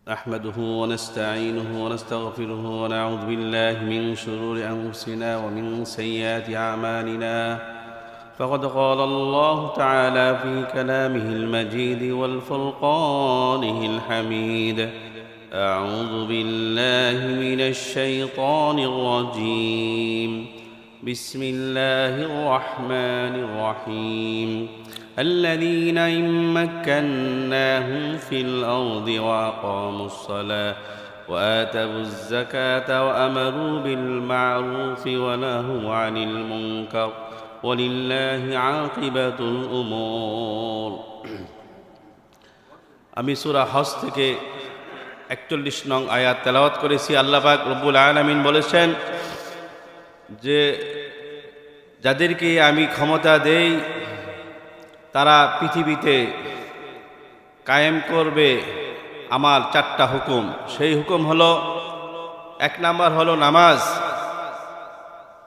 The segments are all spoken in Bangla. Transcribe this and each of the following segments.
نحمده ونستعينه ونستغفره ونعوذ بالله من شرور أنفسنا ومن سيئات أعمالنا فقد قال الله تعالى في كلامه المجيد والفرقانه الحميد أعوذ بالله من الشيطان الرجيم بسم الله الرحمن الرحيم الذين إن مكناهم في الأرض وأقاموا الصلاة وآتوا الزكاة وأمروا بالمعروف ونهوا عن المنكر ولله عاقبة الأمور আমি সূরা হজ থেকে 41 নং আয়াত তেলাওয়াত করেছি। আল্লাহ পাক রব্বুল আলামিন বলেছেন যে যাদেরকে আমি ক্ষমতা দেই তারা পৃথিবীতে কায়েম করবে আমার 4টা হুকুম। সেই হুকুম হলো, 1 নাম্বার হলো নামাজ,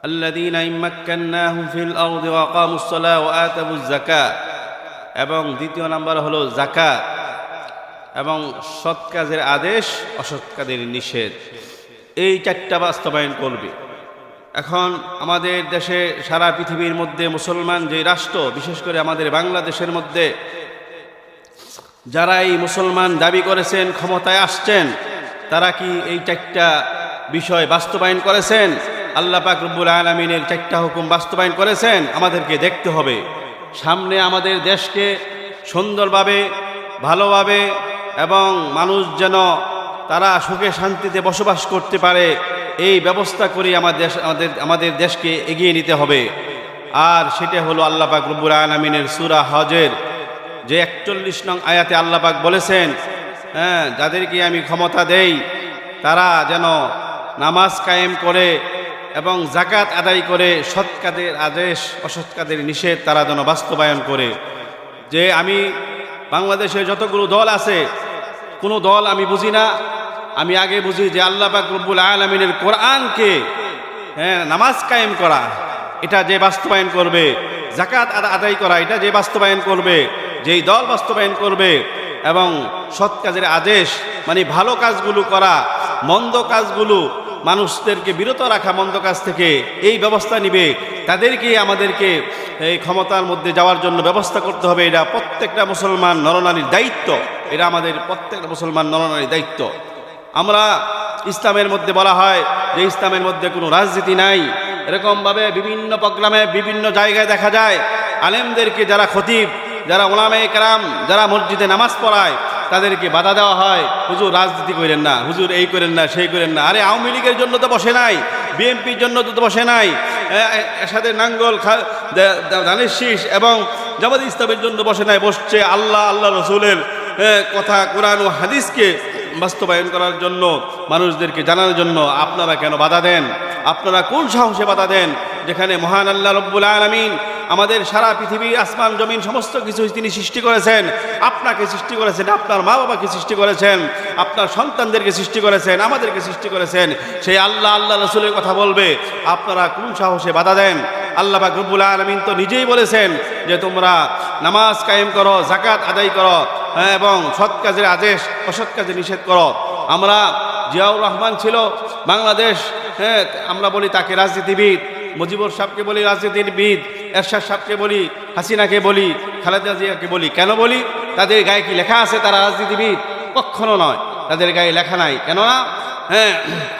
আল্লাযীনা ইম্মাক্কান্নাহুম ফিল আরদি ওয়া আকামুস সালাহ ওয়া আতাবুজ যাকাত, এবং 2য় নাম্বার হলো যাকাত, এবং সৎ কাজের আদেশ অসৎ কাজের নিষেধ। এই 4টা বাস্তবায়ন করবে। এখন আমাদের দেশে সারা পৃথিবীর মধ্যে মুসলমান যে রাষ্ট্র, বিশেষ করে আমাদের বাংলাদেশের মধ্যে যারা এই মুসলমান দাবি করেছেন, ক্ষমতায় আসছেন, তারা কি এই 4টা বিষয় বাস্তবায়ন করেছেন? আল্লাহ পাক রব্বুল আলামিনের 4টা হুকুম বাস্তবায়ন করেছেন? আমাদেরকে দেখতে হবে। সামনে আমাদের দেশকে সুন্দরভাবে, ভালোভাবে এবং মানুষ যেন তারা সুখে শান্তিতে বসবাস করতে পারে, এই ব্যবস্থা করে আমাদের দেশকে এগিয়ে নিতে হবে। আর সেটা হলো আল্লাহ পাক রব্বুল আলামিনের সূরা হজের যে 41 নং আয়াতে আল্লাহ পাক বলেছেন, যাদেরকে আমি ক্ষমতা দেই তারা যেন নামাজ কায়েম করে এবং যাকাত আদায় করে সৎ কাজের আদেশ অসৎ কাজের নিষেধ তারা যেন বাস্তবায়ন করে। যে আমি বাংলাদেশে যতগুলো দল আছে, কোনো দল আমি বুঝি না। আমি আগে বুঝি যে আল্লাহ পাক রব্বুল আলামিনের কোরআনকে নামাজ কায়েম করা, এটা যে বাস্তবায়ন করবে, যাকাত আদায় করা, এটা যে বাস্তবায়ন করবে, যেই দল বাস্তবায়ন করবে, এবং সৎ কাজের আদেশ মানে ভালো কাজগুলো করা, মন্দ কাজগুলো মানুষদেরকে বিরত রাখা মন্দ কাজ থেকে, এই ব্যবস্থা নিবে, তাদেরকেই আমাদেরকে এই ক্ষমতার মধ্যে যাওয়ার জন্য ব্যবস্থা করতে হবে। এটা প্রত্যেকটা মুসলমান নরনারীর দায়িত্ব। এটা আমাদের প্রত্যেকটা মুসলমান নরনারীর দায়িত্ব। আমরা ইসলামের মধ্যে বলা হয় যে ইসলামের মধ্যে কোনো রাজনীতি নাই। এরকমভাবে বিভিন্ন প্রোগ্রামে বিভিন্ন জায়গায় দেখা যায় আলেমদেরকে, যারা খতিব, যারা উলামায়ে কেরাম, যারা মসজিদে নামাজ পড়ায়, তাদেরকে বাধা দেওয়া হয়, হুজুর রাজনীতি করেন না, হুজুর এই করেন না, সেই করেন না। আরে আওয়ামী লীগের জন্য তো বসে নাই, বিএনপির জন্য তো বসে নাই, এরশাদের নাঙ্গল, ধানের শীষ এবং জামাত ইসলামের জন্য বসে নাই। বসছে আল্লাহ রসুলের কথা, কোরআন ও হাদিসকে বাস্তবায়ন করার জন্য, মানুষদেরকে জানানোর জন্য। আপনারা কেন বাধা দেন? আপনারা কোন সাহসে বাধা দেন? যেখানে মহান আল্লাহ রব্বুল আলামিন আমাদের সারা পৃথিবী, আসমান জমিন সমস্ত কিছু তিনি সৃষ্টি করেছেন। আপনাকে সৃষ্টি করেছেন, আপনার মা বাবাকে সৃষ্টি করেছেন, আপনার সন্তানদেরকে সৃষ্টি করেছেন, আমাদেরকে সৃষ্টি করেছেন। সেই আল্লাহ রসুলের কথা বলবে, আপনারা কোন সাহসে বাধা দেন? আল্লাহ পাক রব্বুল আলামিন তো নিজেই বলেছেন যে তোমরা নামাজ কায়েম করো, যাকাত আদায় করো, এবং সৎ কাজের আদেশ অসৎ কাজে নিষেধ করো। আমরা জিয়াউর রহমান ছিল বাংলাদেশ, আমরা বলি তাকে রাজনীতিবিদ, মুজিবুর সাহেবকে বলি রাজনীতিবিদ, এরশাদ সাহেবকে বলি, হাসিনাকে বলি, খালেদা জিয়াকে বলি। কেন বলি? তাদের গায়ে কি লেখা আছে তারা রাজনীতিবিদ? কখনো নয়, তাদের গায়ে লেখা নাই। কেননা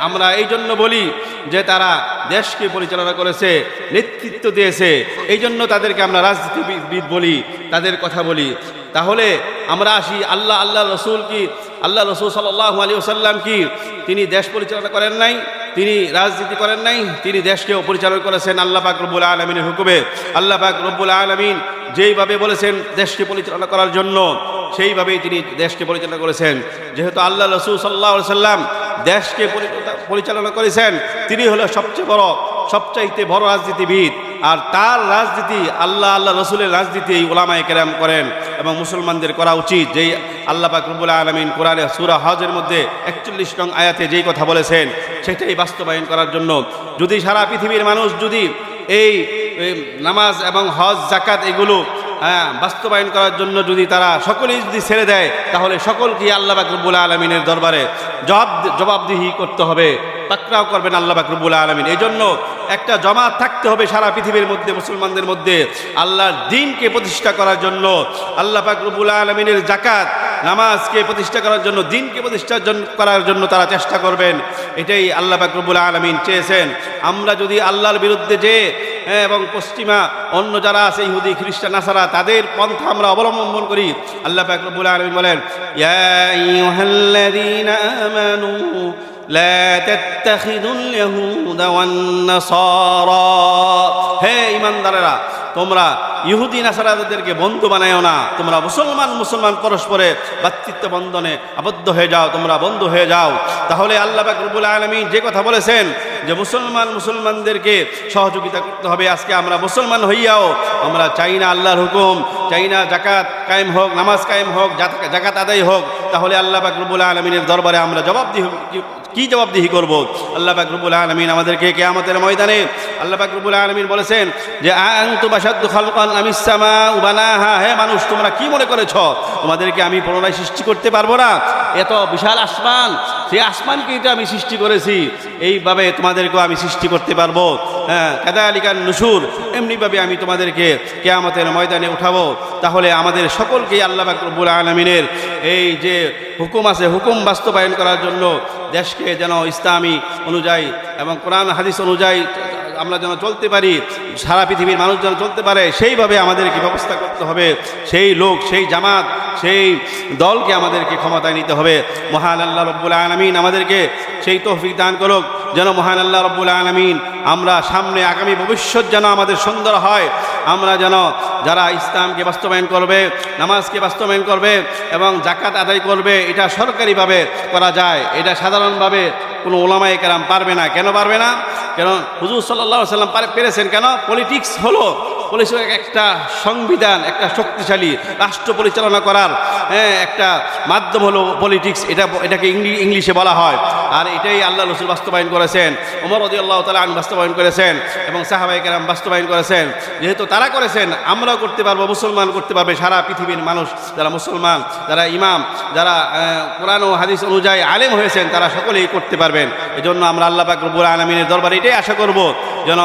আমরা এই জন্য বলি যে তারা দেশকে পরিচালনা করেছে, নেতৃত্ব দিয়েছে, এই জন্য তাদেরকে আমরা রাজনীতিবিদ বলি, তাদের কথা বলি। তাহলে আমরা আসি আল্লাহ রসুল কি, আল্লাহ রসুল সাল্লাল্লাহু আলাইহি ওয়াসাল্লাম কি তিনি দেশ পরিচালনা করেন নাই? তিনি রাজনীতি করেন নাই? তিনি দেশকেও পরিচালনা করেছেন আল্লাহ পাক রব্বুল আলামিনের হুকুমে। আল্লাহ পাক রব্বুল আলামিন যেইভাবে বলেছেন দেশকে পরিচালনা করার জন্য, সেইভাবেই তিনি দেশকে পরিচালনা করেছেন। যেহেতু আল্লাহ রসুল সাল্লাল্লাহু আলাইহি ওয়াসাল্লাম দেশকে পরিচালনা করেছেন, তিনি হলো সবচাইতে বড় রাজনীতিবিদ। আর তার রাজনীতি, আল্লাহ রসুলের রাজনীতি উলামায়ে কেরাম করেন, এবং মুসলমানদের করা উচিত। যেই আল্লাহ পাক রব্বুল আলামিন কোরআনে সূরা হজের মধ্যে 41 নং আয়াতে যেই কথা বলেছেন, সেটাই বাস্তবায়ন করার জন্য যদি সারা পৃথিবীর মানুষ যদি এই নামাজ এবং হজ, যাকাত এগুলো বাস্তবায়ন করার জন্য যদি তারা সকলেই যদি ছেড়ে দেয়, তাহলে সকলকে আল্লাহ পাক রব্বুল আলামিনের দরবারে জবাবদিহি করতে হবে, পাকড়াও করবেন আল্লাহ পাক রব্বুল আলামিন। এই জন্য একটা জমাত থাকতে হবে সারা পৃথিবীর মধ্যে, মুসলমানদের মধ্যে আল্লাহর দ্বীনকে প্রতিষ্ঠা করার জন্য, আল্লাহ পাক রব্বুল আলামিনের জাকাত নামাজকে প্রতিষ্ঠা করার জন্য, দ্বীনকে প্রতিষ্ঠা করার জন্য তারা চেষ্টা করবেন। এটাই আল্লাহ পাক রব্বুল আলামিন চেয়েছেন। আমরা যদি আল্লাহর বিরুদ্ধে যে এবং পশ্চিমা অন্য যারা আছে ইহুদি খ্রিস্টান নাসারা তাদের পন্থা আমরা অবলম্বন করি, আল্লাহ পাক রব্বুল আলামিন বলেন ইয়া আইয়ুহাল্লাযীনা আমানু লা তাত্তাখিযুল ইয়াহুদা ওয়ান নাসারা, হে ঈমানদারেরা তোমরা ইহুদি নাসারাদেরকে বন্ধু বানায়ও না, তোমরা মুসলমান পরস্পরে ভ্রাতৃত্ব বন্ধনে আবদ্ধ হয়ে যাও, তোমরা বন্ধু হয়ে যাও। তাহলে আল্লাহ পাক রব্বুল আলামিন যে কথা বলেছেন যে মুসলমানদেরকে সহযোগিতা করতে হবে, আজকে আমরা মুসলমান হইয়াও আমরা চাই না আল্লাহর হুকুম, চাই না জাকাত কায়েম হোক, নামাজ কায়েম হোক, জাকাত আদায় হোক, তাহলে আল্লাহ পাক রব্বুল আলামিনের দরবারে আমরা কি জবাবদিহি করব? আল্লাহ পাক রব্বুল আলামিন আমাদেরকে কিয়ামতের ময়দানে আল্লাহ পাক রব্বুল আলামিন বলেছেন যে আনতুম আশাদ্দু খালকান আমিস সামাউ বানাহা, হে মানুষ তোমরা কি মনে করেছ তোমাদেরকে আমি পুনরায় সৃষ্টি করতে পারবো না? এত বিশাল আসমান, সেই আসমানকে তো আমি সৃষ্টি করেছি, এইভাবে তোমাদেরকেও আমি সৃষ্টি করতে পারবো। কাযালিকান নুশুর, এমনিভাবে আমি তোমাদেরকে কিয়ামতের ময়দানে উঠাবো। তাহলে আমাদের সকলকেই আল্লাহ পাক রব্বুল আলামিনের এই যে হুকুম আছে, হুকুম বাস্তবায়ন করার জন্য দেশকে যেন ইসলামী অনুযায়ী এবং কোরআন হাদিস অনুযায়ী আমরা যেন চলতে পারি, সারা পৃথিবীর মানুষ যেন চলতে পারে, সেইভাবে আমাদেরকে ব্যবস্থা করতে হবে। সেই লোক, সেই জামাত, সেই দলকে আমাদেরকে ক্ষমতায় নিতে হবে। মহান আল্লাহ রব্বুল আলামিন আমাদেরকে সেই তৌফিক দান করুক, যেন মহান আল্লাহ রব্বুল আলামিন আমরা সামনে আগামী ভবিষ্যৎ যেন আমাদের সুন্দর হয়। আমরা যেন যারা ইসলামকে বাস্তবায়ন করবে, নামাজকে বাস্তবায়ন করবে এবং জাকাত আদায় করবে, এটা সরকারিভাবে করা যায়, এটা সাধারণভাবে কোনো ওলামায়ে কেরাম পারবে না। কেন পারবে না? কেন হুজুর সাল্লাল্লাহু আলাইহি ওয়াসাল্লাম পেরেছেন। কেন? পলিটিক্স হলো একটা সংবিধান, একটা শক্তিশালী রাষ্ট্র পরিচালনা করার একটা মাধ্যম হলো পলিটিক্স, এটাকে ইংলিশে বলা হয়। আর এটাই আল্লাহ রাসূল বাস্তবায়ন করেছেন, ওমর রাদিয়াল্লাহু তাআলা আনহু বাস্তবায়ন করেছেন এবং সাহাবায়ে কেরাম বাস্তবায়ন করেছেন। যেহেতু তারা করেছেন, আমরাও করতে পারবো, মুসলমান করতে পারবে, সারা পৃথিবীর মানুষ যারা মুসলমান, যারা ইমাম, যারা কোরআন ও হাদিস অনুযায়ী আলেম হয়েছেন, তারা সকলেই করতে পারবেন। এজন্য আমরা আল্লাহ পাক রব্বুল আলামিনের দরবারে এটাই আশা করব যেন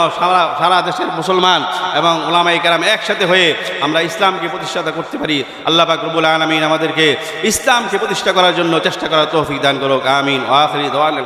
সারা দেশের মুসলমান এবং ওলামায়ে কেরাম একসাথে হয়ে আমরা ইসলামকে প্রতিষ্ঠা করতে পারি। আল্লাহ পাক রব্বুল আলামিন আমাদেরকে ইসলামকে প্রতিষ্ঠা করার জন্য চেষ্টা করার তৌফিক দান করুক। আমিন। ওয়া আখিরি দাওয়ানা।